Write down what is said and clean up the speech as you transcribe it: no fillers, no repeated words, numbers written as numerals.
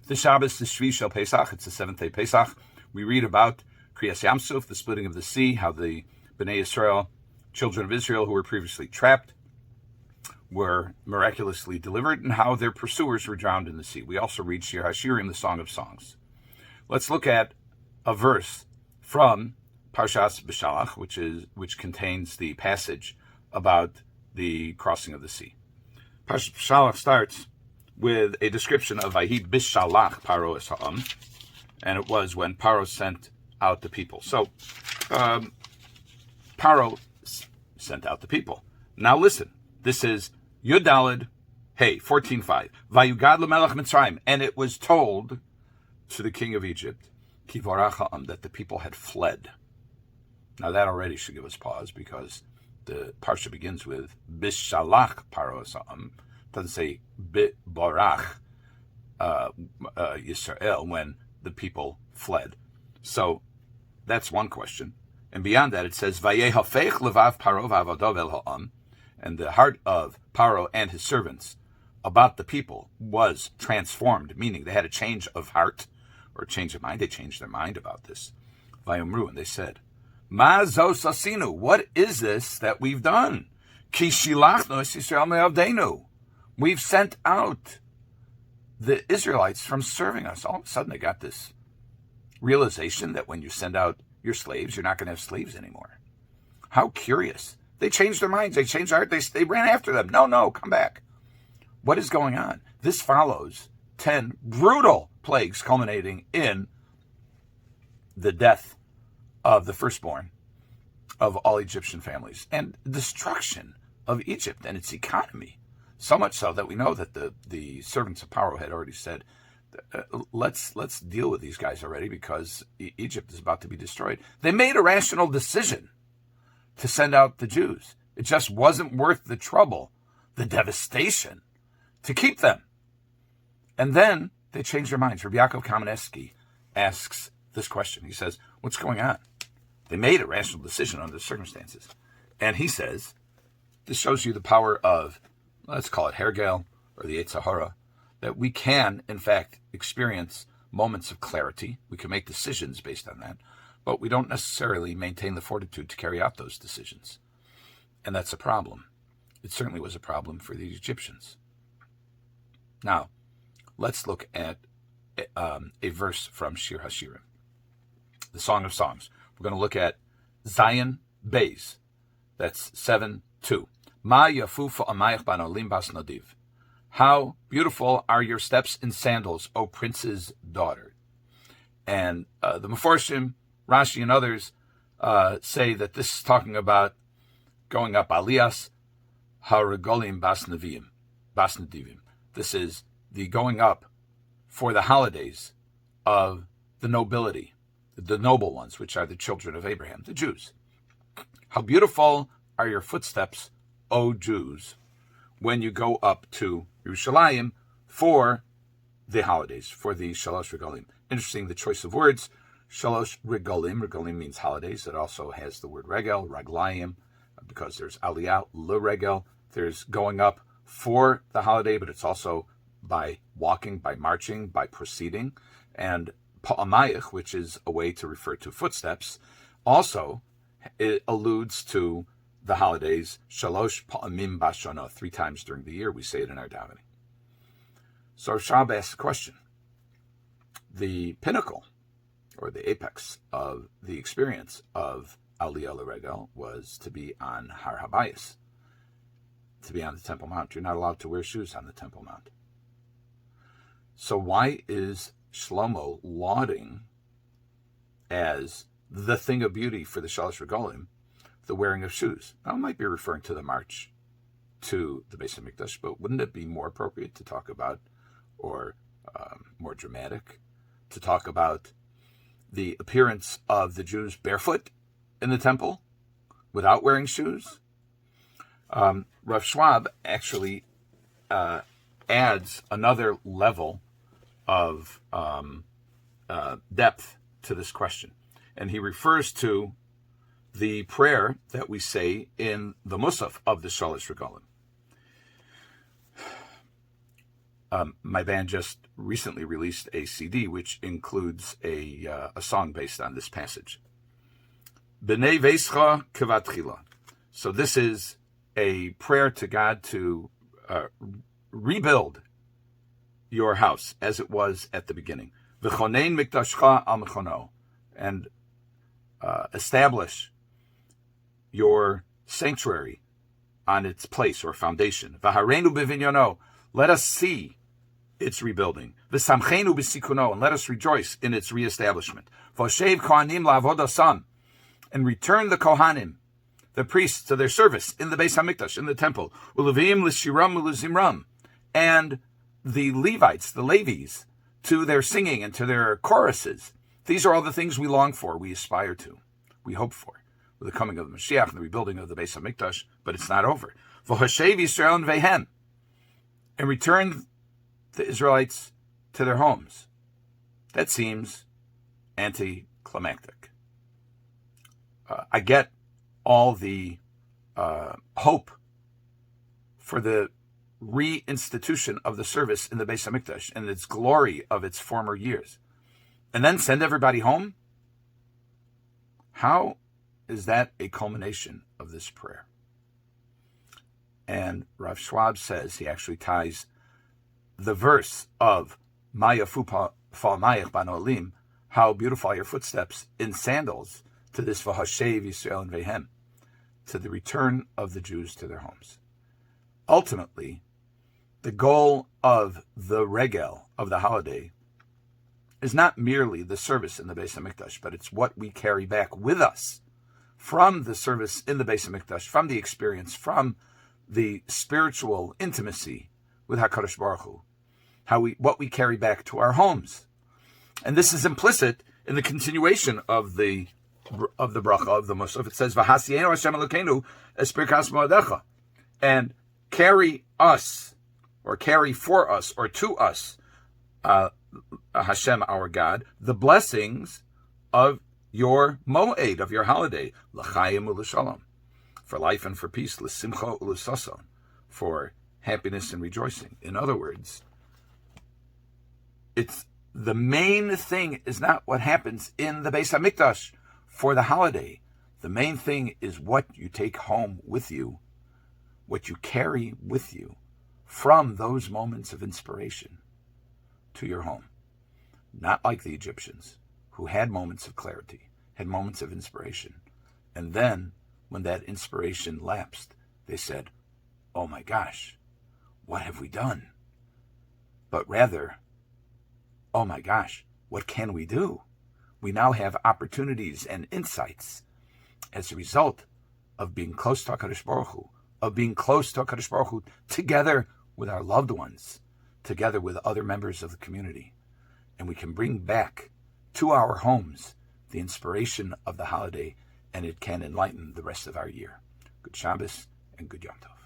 The Shabbos is Shel Pesach. It's the seventh day Pesach. We read about Kriyas Yamsuf, the splitting of the sea, how the Bnei Yisrael, children of Israel who were previously trapped, were miraculously delivered, and how their pursuers were drowned in the sea. We also read Shir Hashirim, the Song of Songs. Let's look at a verse from Parshas B'Shalach, which contains the passage about the crossing of the sea. Parshas B'Shalach starts with a description of Vahi Bishalach Paro es ha'am, and it was when Paro sent out the people. So, Paro sent out the people. Now listen, this is Yudalid, 14:5. Vayugad lemelech Mitzrayim, and it was told to the king of Egypt, Kivorach ha'am, that the people had fled. Now that already should give us pause, because the parsha begins with Bishalach Paro es ha'am. It doesn't say Borach Yisrael, when the people fled. So that's one question. And beyond that, it says Vayehafech levav Paro v'avadav el ha'am, and the heart of Paro and his servants about the people was transformed, meaning they had a change of heart or a change of mind. They changed their mind about this. Vayomru, and they said, Ma zos asinu, what is this that we've done? Ki shilachnu es Yisrael me'avdeinu. We've sent out the Israelites from serving us. All of a sudden they got this realization that when you send out your slaves, you're not going to have slaves anymore. How curious. They changed their minds. They changed their heart. They ran after them. No, come back. What is going on? This follows 10 brutal plagues culminating in the death of the firstborn of all Egyptian families and destruction of Egypt and its economy. So much so that we know that the servants of Paro had already said, let's deal with these guys already, because Egypt is about to be destroyed. They made a rational decision to send out the Jews. It just wasn't worth the trouble, the devastation, to keep them. And then they changed their minds. Rabbi Yaakov Kaminetsky asks this question. He says, what's going on? They made a rational decision under the circumstances. And he says, this shows you the power of, let's call it Hergel or the Yetzer Hara, that we can, in fact, experience moments of clarity. We can make decisions based on that, but we don't necessarily maintain the fortitude to carry out those decisions. And that's a problem. It certainly was a problem for the Egyptians. Now, let's look at a verse from Shir Hashirim, the Song of Songs. We're going to look at Zion Beis. That's 7:2. Ma yafufa amayach banolim bas nadiv. How beautiful are your steps in sandals, O prince's daughter. And the Meforshim, Rashi, and others say that this is talking about going up Aliyas Haragolim Bas Nadivim. This is the going up for the holidays of the nobility, the noble ones, which are the children of Abraham, the Jews. How beautiful are your footsteps, O Jews, when you go up to Yerushalayim for the holidays, for the Shalosh Regalim. Interesting, the choice of words. Shalosh Regalim. Regalim means holidays. It also has the word regel, raglayim, because there's aliyah, le-regel. There's going up for the holiday, but it's also by walking, by marching, by proceeding. And pa'amayich, which is a way to refer to footsteps, also it alludes to the holidays, Shalosh pa'amim bashana, 3 times during the year. We say it in our davening. So Schwab asks a question. The pinnacle, or the apex of the experience of Aliyah L'Regel was to be on Har HaBayis, to be on the Temple Mount. You're not allowed to wear shoes on the Temple Mount. So why is Shlomo lauding as the thing of beauty for the Shalosh Regalim the wearing of shoes? Now, it might be referring to the march to the Beis HaMikdash, but wouldn't it be more appropriate to talk about, or more dramatic, to talk about the appearance of the Jews barefoot in the temple without wearing shoes? Rav Schwab actually adds another level of depth to this question, and he refers to the prayer that we say in the Musaf of the Shalosh Regalim. My band just recently released a CD which includes a song based on this passage. B'nei veischa kevatchila. So this is a prayer to God to rebuild your house as it was at the beginning. V'chonein mikdashcha al mechono, and establish your sanctuary on its place or foundation. V'harenu b'vinyono, let us see its rebuilding. V'samchenu b'sikuno, and let us rejoice in its reestablishment. V'oshev kohanim la'avodasam, and return the kohanim, the priests, to their service in the Beis HaMikdash, in the temple. U'leviim l'shiram u'lezimram, and the Levites, the Levies, to their singing and to their choruses. These are all the things we long for, we aspire to, we hope for, with the coming of the Mashiach and the rebuilding of the Beis HaMikdash, but it's not over. V'hoshev Yisrael and vehem, and return the Israelites to their homes. That seems anticlimactic. I get all the hope for the reinstitution of the service in the Beis HaMikdash and its glory of its former years, and then send everybody home? How is that a culmination of this prayer? And Rav Schwab says, he actually ties the verse of Mayafu Mayach Banolim, how beautiful are your footsteps in sandals, to this V'hashev Yisrael and Vehem, to the return of the Jews to their homes. Ultimately, the goal of the regel, of the holiday, is not merely the service in the Beis HaMikdash, but it's what we carry back with us from the service in the Beis HaMikdash, from the experience, from the spiritual intimacy with HaKadosh Baruch Hu, what we carry back to our homes. And this is implicit in the continuation of the bracha of the Musaf. It says, "V'hasienu Hashem Elokeinu es birkas moedecha," and carry us, or carry for us, or to us, Hashem our God, the blessings of your moed, of your holiday, l'chaim u'l'shalom, for life and for peace, l'simcha u'l'sason, for happiness and rejoicing. In other words, it's the main thing is not what happens in the Beis HaMikdash for the holiday. The main thing is what you take home with you, what you carry with you from those moments of inspiration to your home. Not like the Egyptians, who had moments of clarity, had moments of inspiration. And then, when that inspiration lapsed, they said, "Oh my gosh, what have we done?" But rather, "Oh my gosh, what can we do?" We now have opportunities and insights as a result of being close to HaKadosh Baruch Hu, of being close to HaKadosh Baruch Hu together with our loved ones, together with other members of the community. And we can bring back to our homes the inspiration of the holiday, and it can enlighten the rest of our year. Good Shabbos and good Yom Tov.